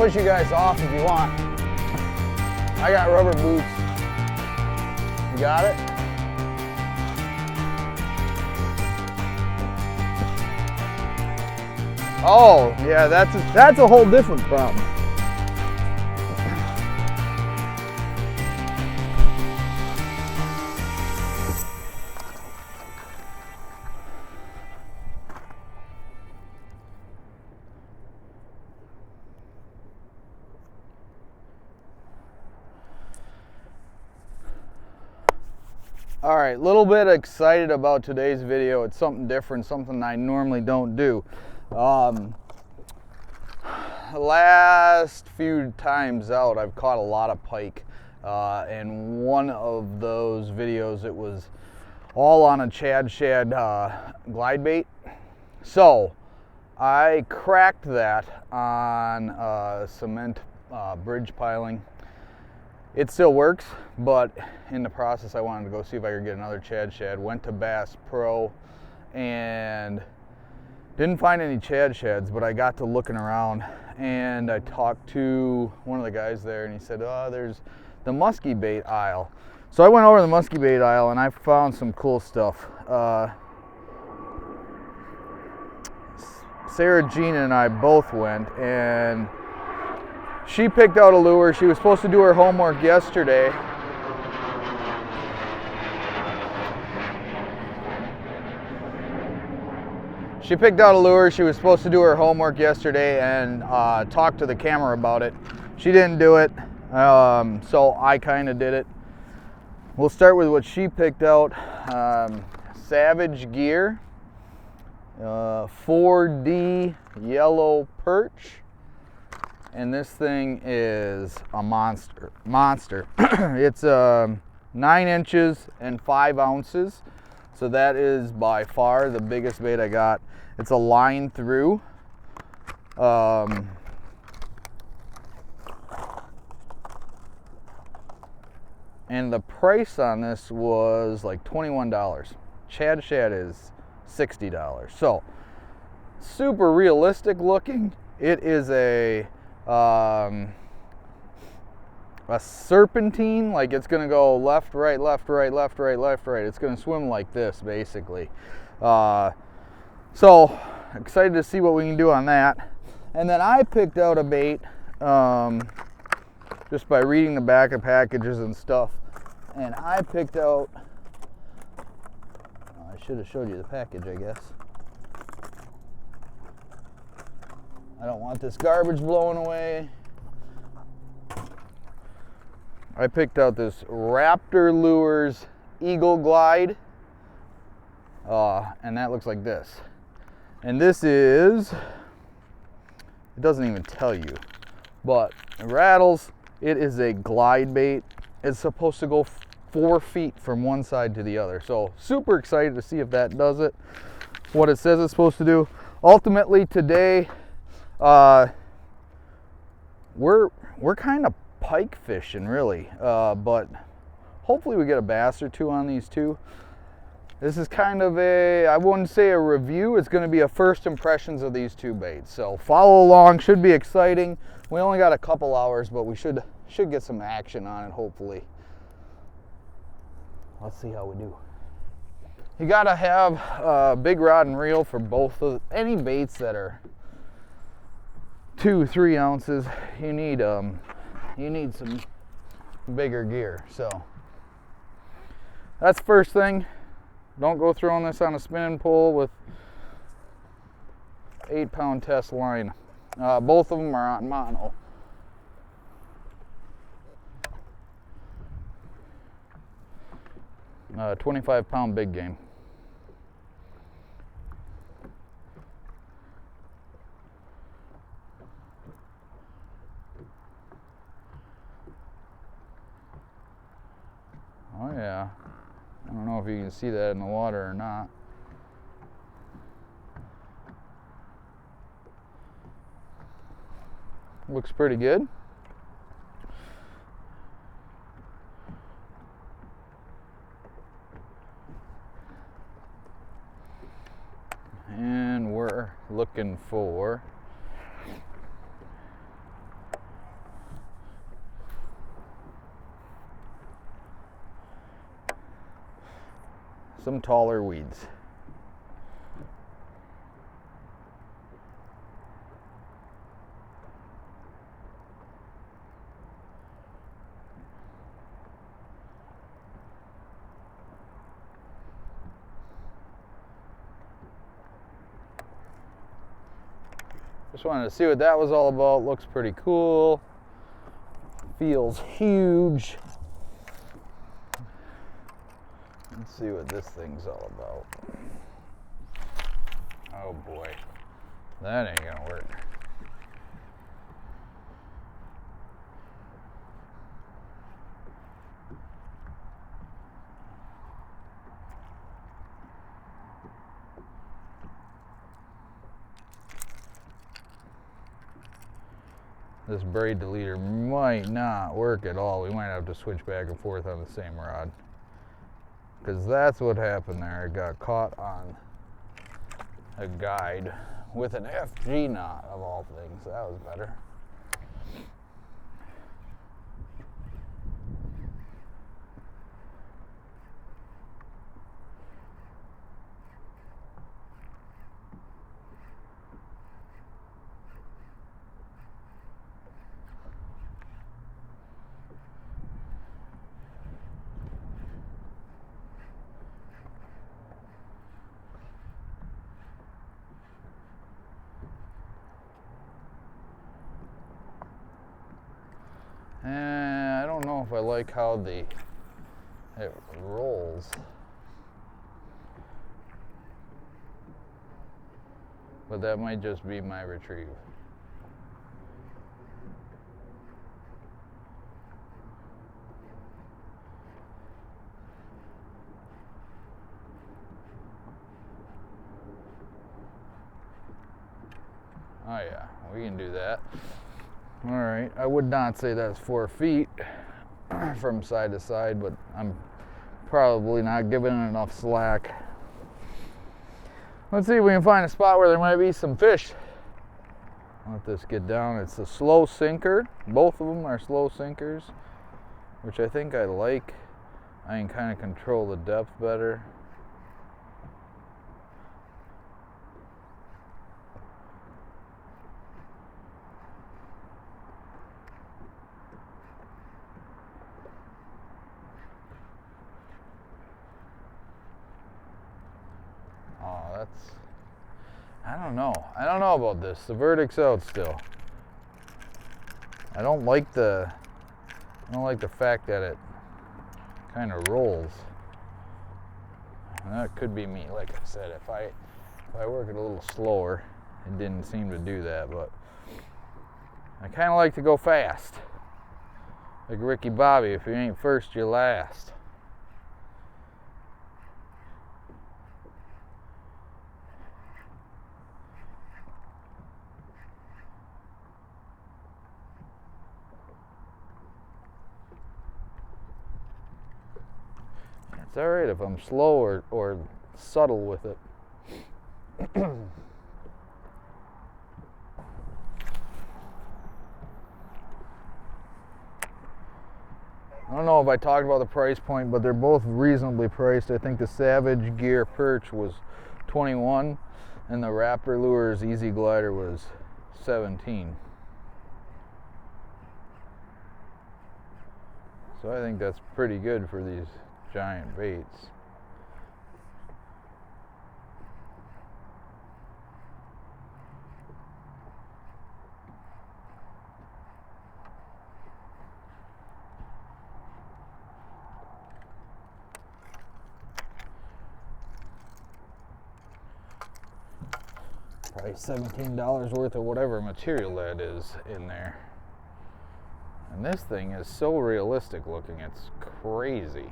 push you guys off if you want. I got rubber boots. You got it? Oh, yeah, that's a whole different problem. All right, a little bit excited about today's video. It's something different, something I normally don't do. Last few times out, I've caught a lot of pike. And one of those videos, it was all on a Chad Shad glide bait. So I cracked that on cement bridge piling. It still works, but in the process I wanted to go see if I could get another Chad Shad. Went to Bass Pro and didn't find any Chad Shads, but I got to looking around and I talked to one of the guys there and he said, oh, there's the musky bait aisle. So I went over to the musky bait aisle and I found some cool stuff. Sarah Jean and I both went, and she picked out a lure. She was supposed to do her homework yesterday. She picked out a lure. She was supposed to do her homework yesterday and talk to the camera about it. She didn't do it, so I kind of did it. We'll start with what she picked out. Savage Gear, 4D yellow perch. And this thing is a monster. It's 9 inches and 5 ounces. So that is by far the biggest bait I got. It's a line through. And the price on this was like $21. Chad Shad is $60. So super realistic looking. It is a serpentine, like it's gonna go left, right, left, right, left, right, left, right. It's gonna swim like this basically. So excited to see what we can do on that. And then I picked out a bait just by reading the back of packages and stuff. And I picked out, I should have showed you the package, I guess. I don't want this garbage blowing away. I picked out this Raptor Lures Eagle Glide. And that looks like this. And this is, it doesn't even tell you, but it rattles. It is a glide bait. It's supposed to go 4 feet from one side to the other. So super excited to see if that does it, what it says it's supposed to do. Ultimately today, we're kind of pike fishing really, but hopefully we get a bass or two on these too. This is kind of a, I wouldn't say a review, it's going to be a first impressions of these two baits. So follow along, should be exciting. We only got a couple hours, but we should get some action on it hopefully. Let's see how we do. You got to have a big rod and reel for both of any baits that are 2-3 ounces. You need some bigger gear. So that's first thing. Don't go throwing this on a spinning pole with 8-pound test line. Both of them are on mono. Uh, 25-pound big game. Oh yeah, I don't know if you can see that in the water or not. Looks pretty good. And we're looking for some taller weeds. Just wanted to see what that was all about. Looks pretty cool. Feels huge. Let's see what this thing's all about. Oh boy, that ain't gonna work. This braid deleter might not work at all. We might have to switch back and forth on the same rod. Because that's what happened there. It got caught on a guide with an FG knot of all things. That was better. And I don't know if I like how it rolls. But that might just be my retrieve. Oh yeah, we can do that. All right, I would not say that's 4 feet from side to side, but I'm probably not giving it enough slack. Let's see if we can find a spot where there might be some fish. Let this get down. It's a slow sinker. Both of them are slow sinkers, which I think I like. I can kind of control the depth better. I don't know about this. The verdict's out still. I don't like the fact that it kind of rolls. And that could be me. Like I said, if I work it a little slower, it didn't seem to do that, but I kind of like to go fast. Like Ricky Bobby, if you ain't first, you're last. It's all right if I'm slow or subtle with it. I don't know if I talked about the price point, but they're both reasonably priced. I think the Savage Gear Perch was $21 and the Raptor Lures Easy Glider was $17. So I think that's pretty good for these giant baits. Probably $17 worth of whatever material that is in there. And this thing is so realistic looking, it's crazy.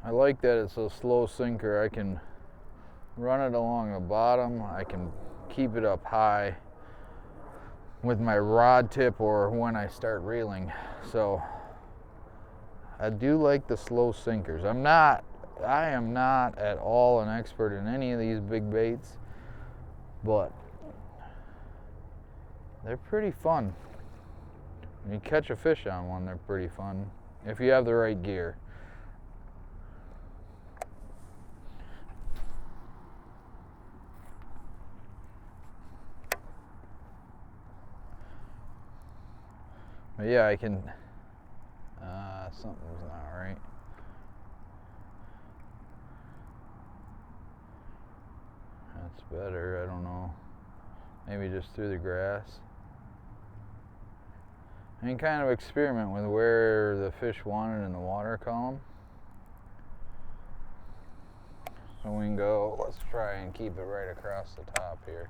I like that it's a slow sinker. I can run it along the bottom. I can keep it up high with my rod tip or when I start reeling. So I do like the slow sinkers. I am not at all an expert in any of these big baits, but they're pretty fun. When you catch a fish on one, they're pretty fun if you have the right gear. But yeah, I can, something's not right. That's better, I don't know. Maybe just through the grass. And kind of experiment with where the fish want it in the water column. So we can go, let's try and keep it right across the top here.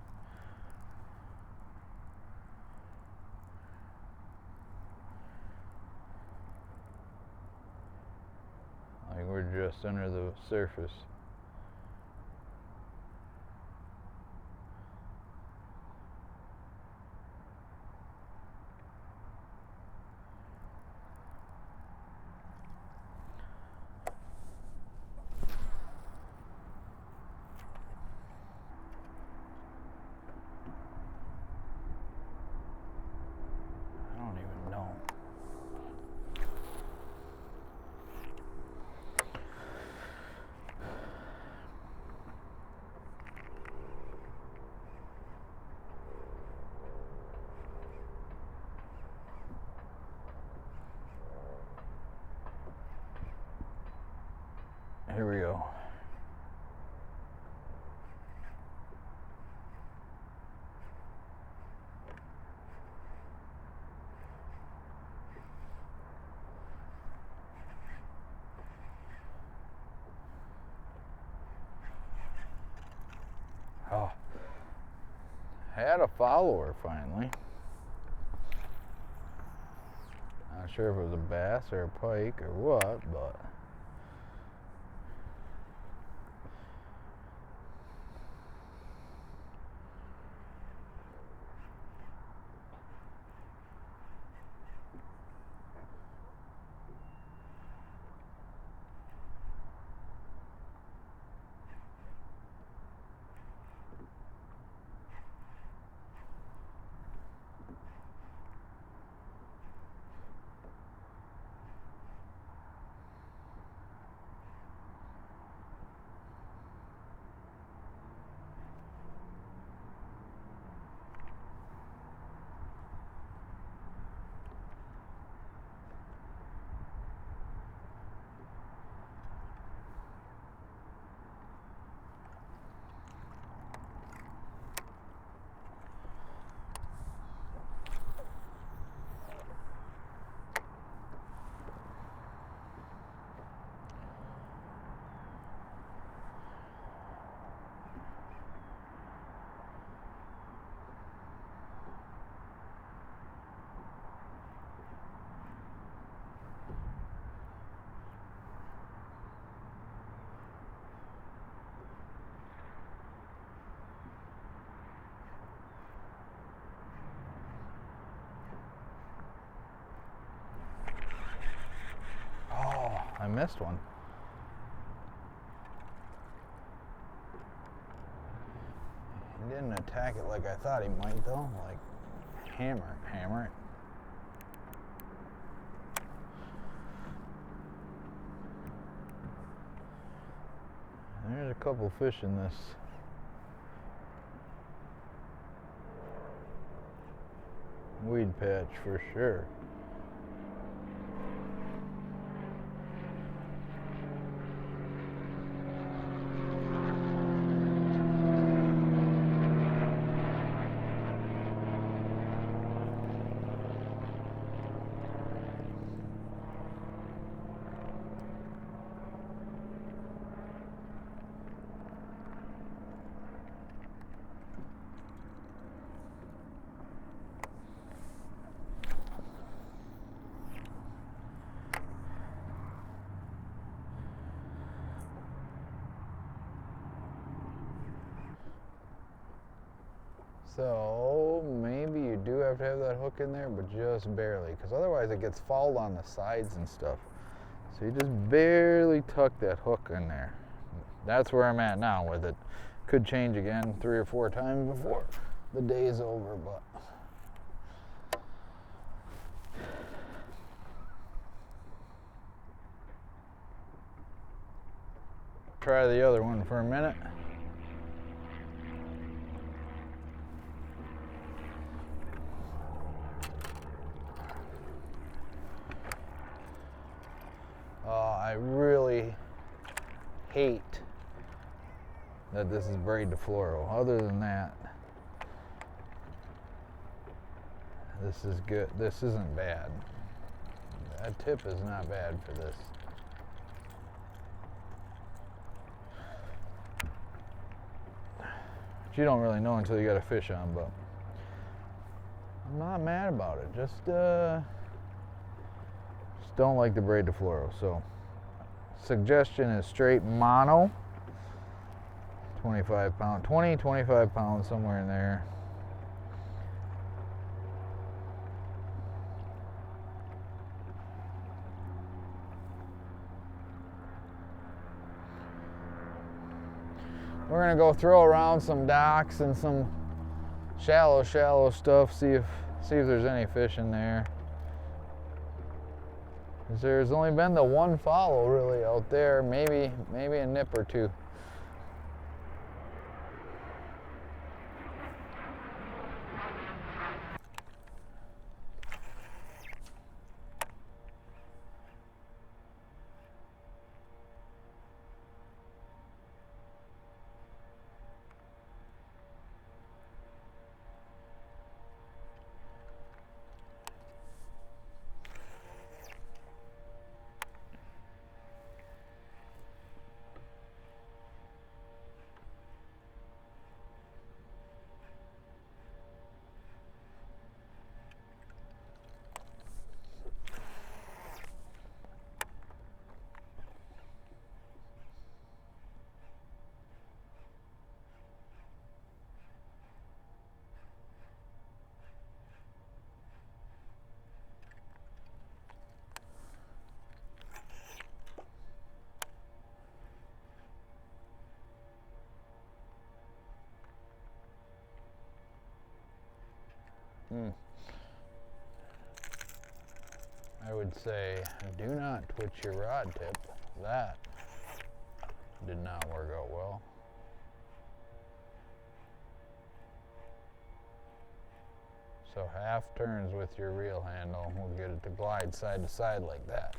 Like we're just under the surface. I don't even know. Here we go. Oh, had a follower finally. Not sure if it was a bass or a pike or what, but I missed one. He didn't attack it like I thought he might though. Like hammer it. There's a couple fish in this weed patch for sure. So maybe you do have to have that hook in there, but just barely, because otherwise it gets fouled on the sides and stuff. So you just barely tuck that hook in there. That's where I'm at now with it. Could change again 3 or 4 times before the day is over, but try the other one for a minute. I really hate that this is braid to fluoro. Other than that, this is good. This isn't bad. That tip is not bad for this. But you don't really know until you got a fish on, but I'm not mad about it. Just don't like the braid to fluoro. So suggestion is straight mono, 25 pound, 20, 25 pounds, somewhere in there. We're gonna go throw around some docks and some shallow stuff, see if there's any fish in there. There's only been the one follow really out there, maybe a nip or two. I would say do not twitch your rod tip. That did not work out well. So half turns with your reel handle will get it to glide side to side like that.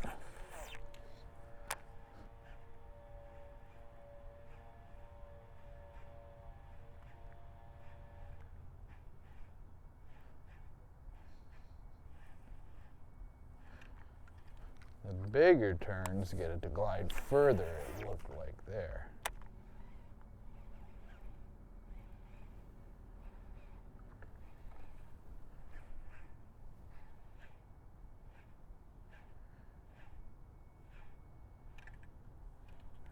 The bigger turns get it to glide further, it looked like there.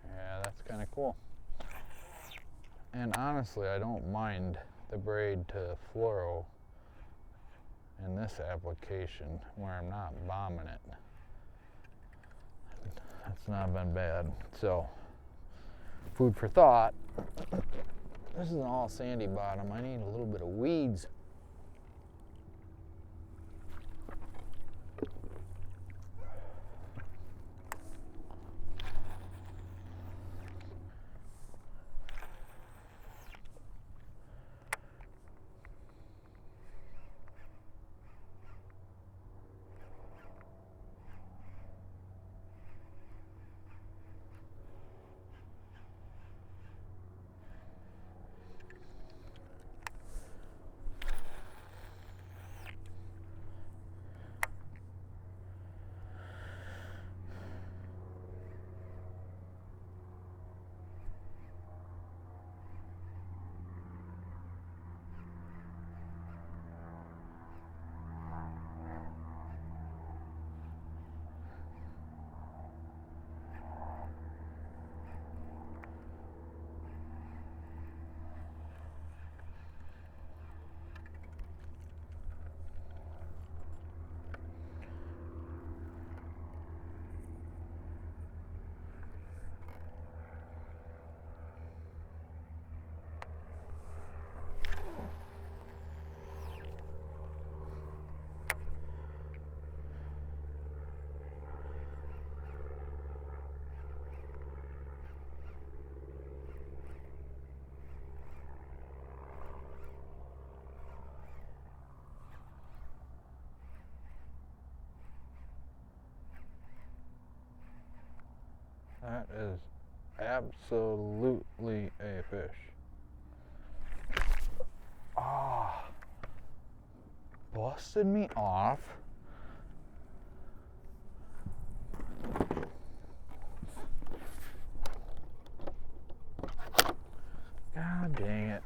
Yeah, that's kind of cool. And honestly, I don't mind the braid to fluoro in this application where I'm not bombing it. That's not been bad. So, food for thought. This is an all sandy bottom. I need a little bit of weeds. That is absolutely a fish. Ah, busted me off. God dang it.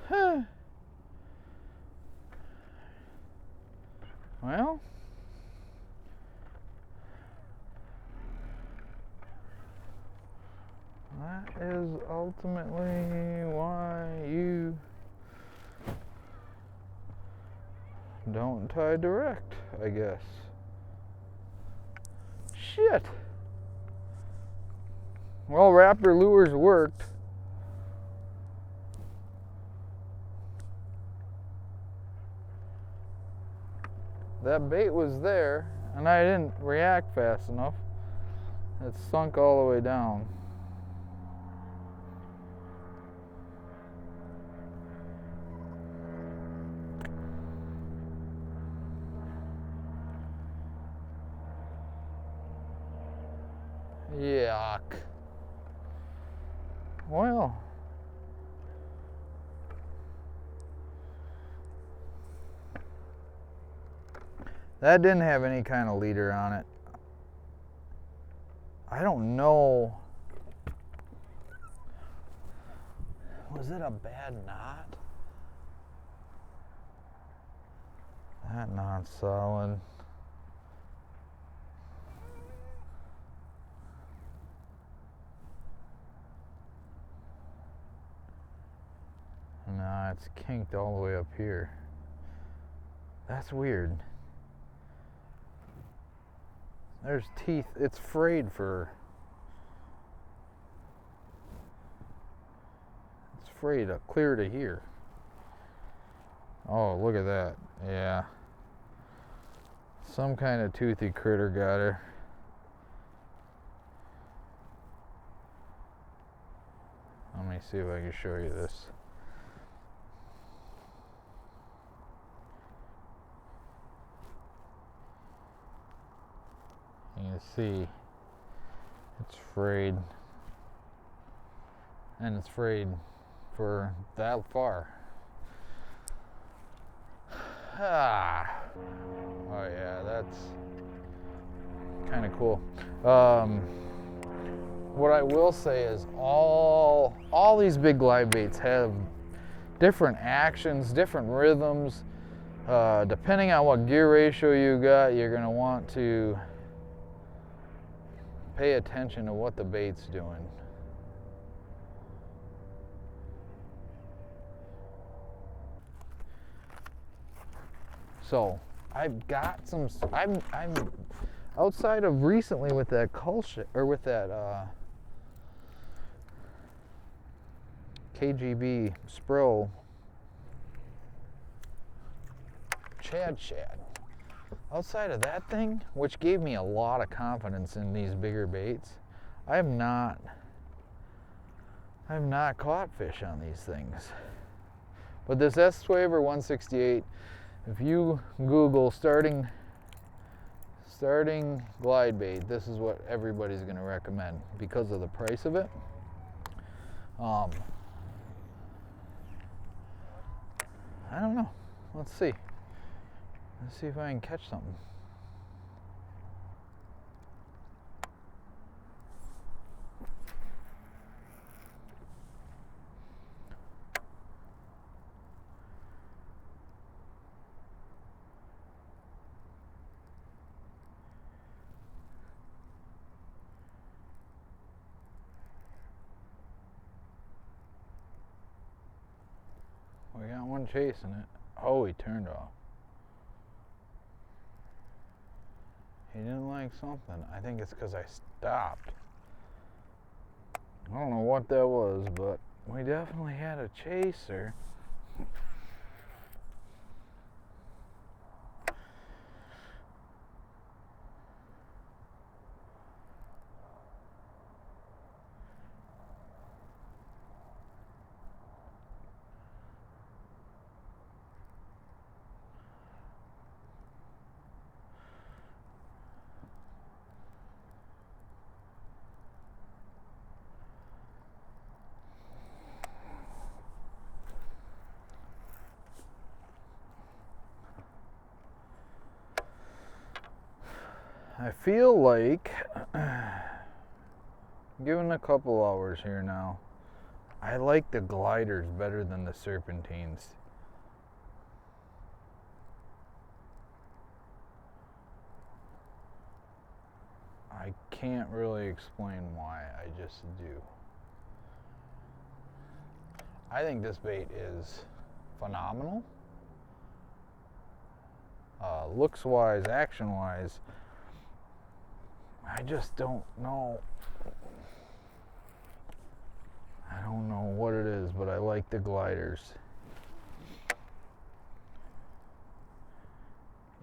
Huh. Well, that is ultimately why you don't tie direct, I guess. Shit. Well, Raptor lures worked. That bait was there, and I didn't react fast enough. It sunk all the way down. Yuck. Well, that didn't have any kind of leader on it. I don't know. Was it a bad knot? That knot's solid. Nah, it's kinked all the way up here. That's weird. There's teeth. It's frayed for. It's frayed up clear to here. Oh, look at that. Yeah. Some kind of toothy critter got her. Let me see if I can show you this. You can see it's frayed, and it's frayed for that far. Ah. Oh yeah, that's kind of cool. What I will say is all these big glide baits have different actions, different rhythms. Depending on what gear ratio you got, you're going to want to pay attention to what the bait's doing. So I've got some. I'm outside of recently with that culture or with that KGB Spro Chad. Outside of that thing, which gave me a lot of confidence in these bigger baits, I have not caught fish on these things. But this S-Swaver 168, if you Google starting glide bait, this is what everybody's going to recommend because of the price of it. I don't know. Let's see. Let's see if I can catch something. We got one chasing it. Oh, he turned off. He didn't like something. I think it's because I stopped. I don't know what that was, but we definitely had a chaser. I feel like, given a couple hours here now, I like the gliders better than the serpentines. I can't really explain why, I just do. I think this bait is phenomenal. Looks wise, action wise, I just don't know. I don't know what it is, but I like the gliders.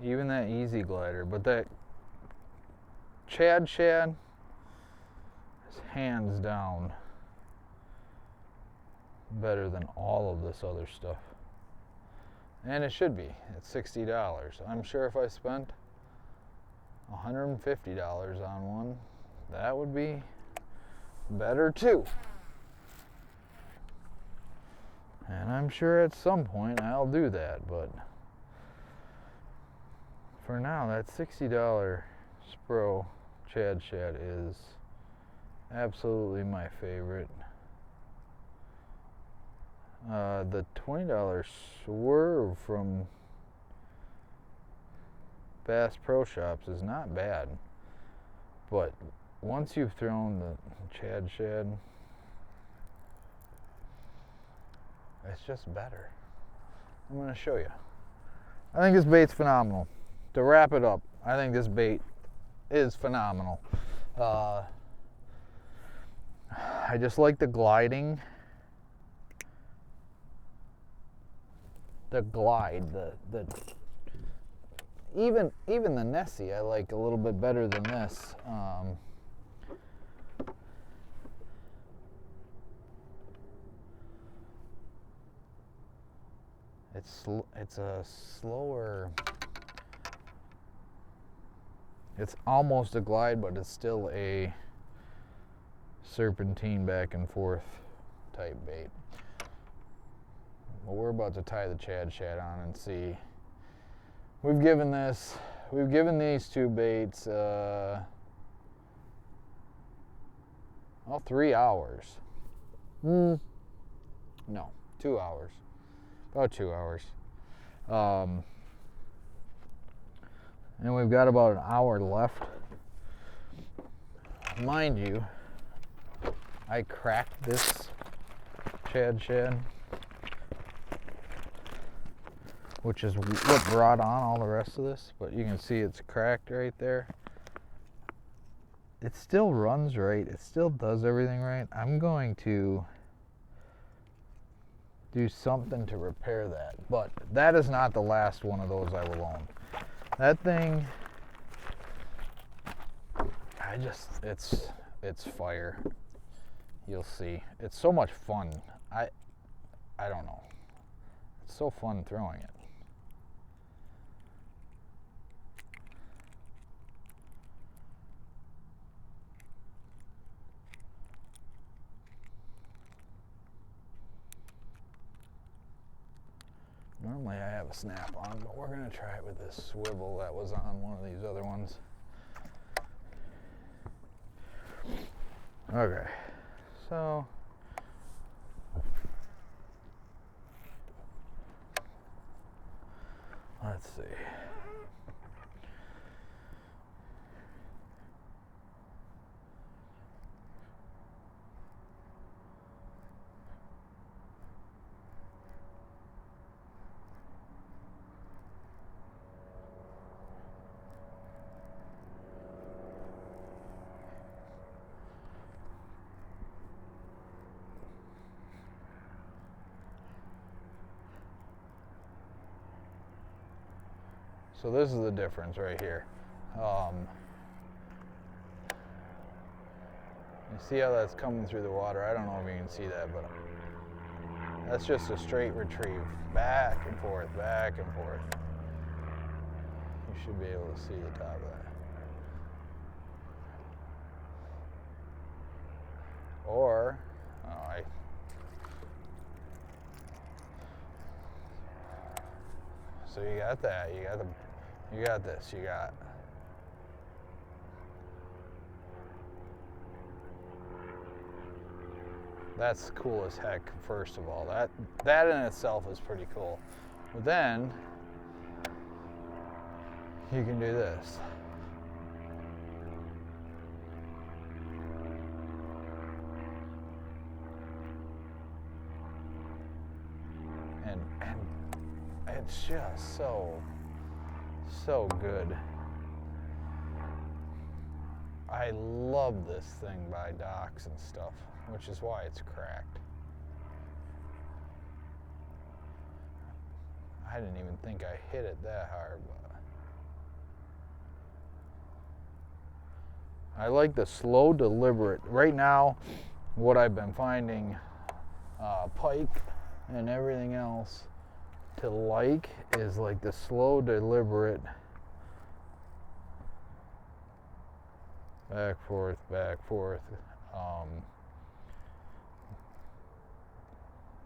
Even that easy glider, but that Chad is hands down better than all of this other stuff. And it should be. It's $60. I'm sure if I spent $150 on one, that would be better too. And I'm sure at some point I'll do that, but for now, that $60 Spro Chad is absolutely my favorite. The $20 Swerve from Bass Pro Shops is not bad, but once you've thrown the Chad, it's just better. I'm going to show you. I think this bait's phenomenal. To wrap it up, I think this bait is phenomenal. I just like the gliding. The glide, even the Nessie I like a little bit better than this. It's a slower. It's almost a glide, but it's still a serpentine back and forth type bait. Well, we're about to tie the Chad on and see. We've given these two baits, 3 hours. No, 2 hours. About 2 hours. And we've got about an hour left. Mind you, I cracked this Chad, which is what brought on all the rest of this, but you can see it's cracked right there. It still runs right, it still does everything right. I'm going to do something to repair that, but that is not the last one of those I will own. That thing, it's fire. You'll see. It's so much fun. I don't know. It's so fun throwing it. Normally I have a snap on, but we're going to try it with this swivel that was on one of these other ones. Okay, so let's see. So this is the difference right here. You see how that's coming through the water? I don't know if you can see that, but that's just a straight retrieve. Back and forth, back and forth. You should be able to see the top of that. Or, so you got that, you got this, you got That's cool as heck, first of all. That in itself is pretty cool. But then you can do this. And it's just so good. I love this thing by docks and stuff, which is why it's cracked. I didn't even think I hit it that hard, but I like the slow, deliberate. Right now, what I've been finding, pike and everything else to like is like the slow, deliberate back, forth,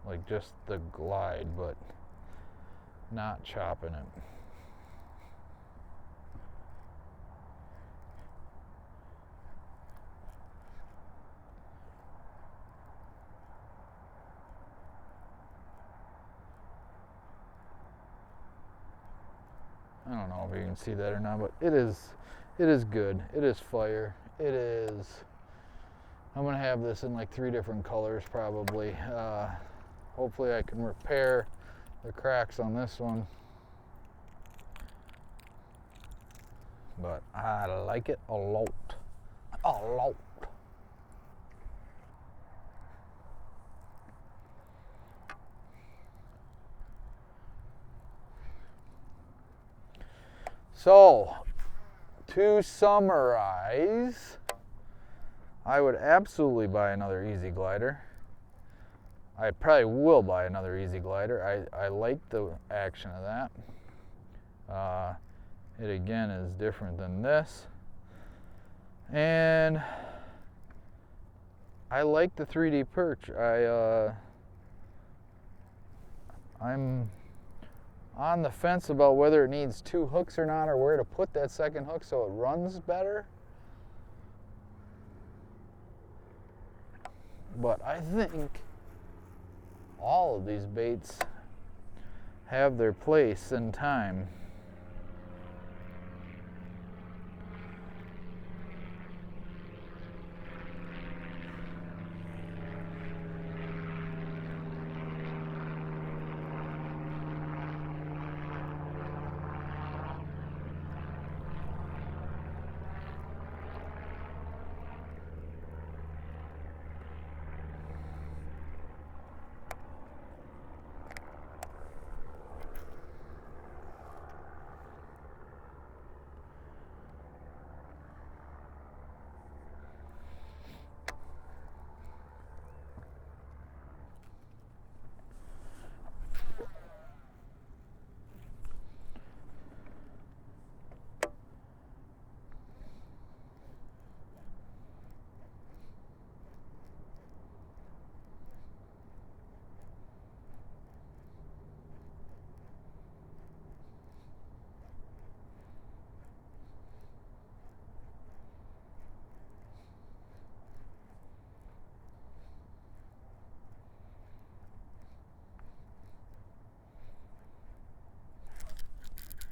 like just the glide, but not chopping it. I don't know if you can see that or not, but it is good. It is fire. It is. I'm gonna have this in like 3 different colors probably. Hopefully I can repair the cracks on this one. But I like it a lot. A lot. So, to summarize, I would absolutely buy another Easy Glider. I probably will buy another Easy Glider. I like the action of that. It again is different than this. And I like the 3D perch. I'm on the fence about whether it needs 2 hooks or not, or where to put that second hook so it runs better. But I think all of these baits have their place in time.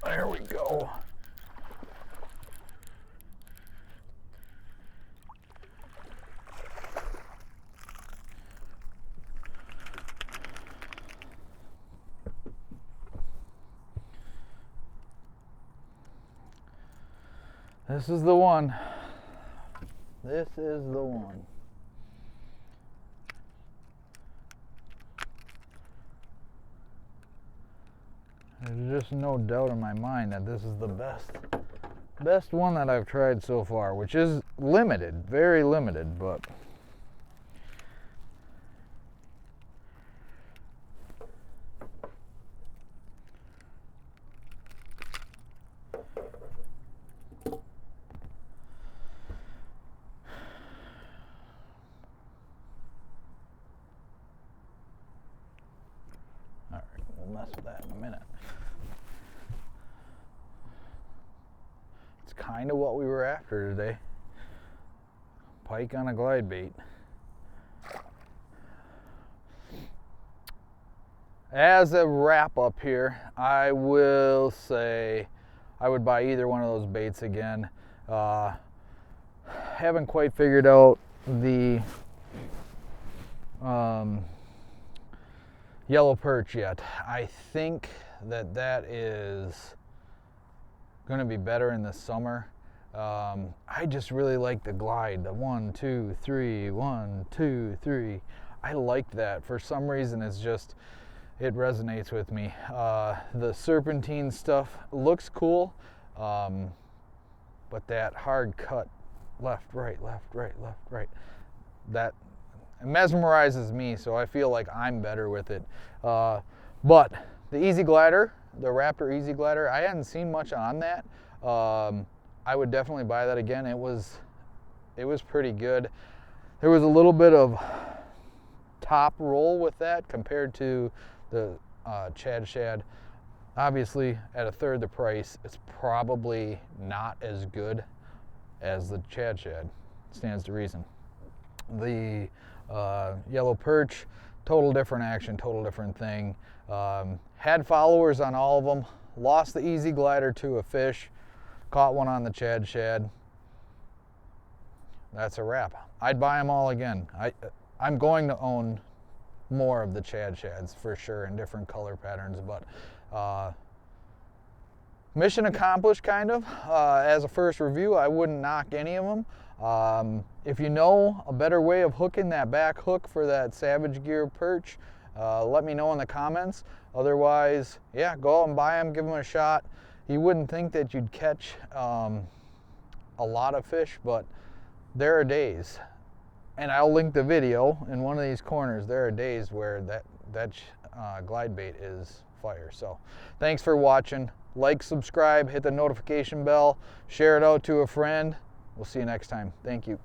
There we go. This is the one. This is the one. There's just no doubt in my mind that this is the best one that I've tried so far, which is limited, very limited, but all right, we'll mess with that in a minute. Kind of what we were after today. Pike on a glide bait. as a wrap up here, I will say I would buy either one of those baits again. Haven't quite figured out the yellow perch yet. I think that is going to be better in the summer. I just really like the glide, the 1, 2, 3, 1, 2, 3. I like that. For some reason, it resonates with me. The serpentine stuff looks cool, but that hard cut, left, right, that mesmerizes me, so I feel like I'm better with it. But the Easy Glider, the Raptor Easy Glider, I hadn't seen much on that. I would definitely buy that again. It was pretty good. There was a little bit of top roll with that compared to the Chad Shad. Obviously, at a third the price, it's probably not as good as the Chad Shad. Stands to reason. The yellow perch, total different action, total different thing. Had followers on all of them. Lost the Easy Glider to a fish. Caught one on the Chad Shad. That's a wrap. I'd buy them all again. I'm going to own more of the Chad Shads for sure in different color patterns, but mission accomplished kind of. As a first review, I wouldn't knock any of them. If you know a better way of hooking that back hook for that Savage Gear perch, let me know in the comments. Otherwise, yeah, go out and buy them, give them a shot. You wouldn't think that you'd catch a lot of fish, but there are days, and I'll link the video in one of these corners. There are days where that glide bait is fire. So thanks for watching. Like, subscribe, hit the notification bell, share it out to a friend. We'll see you next time. Thank you.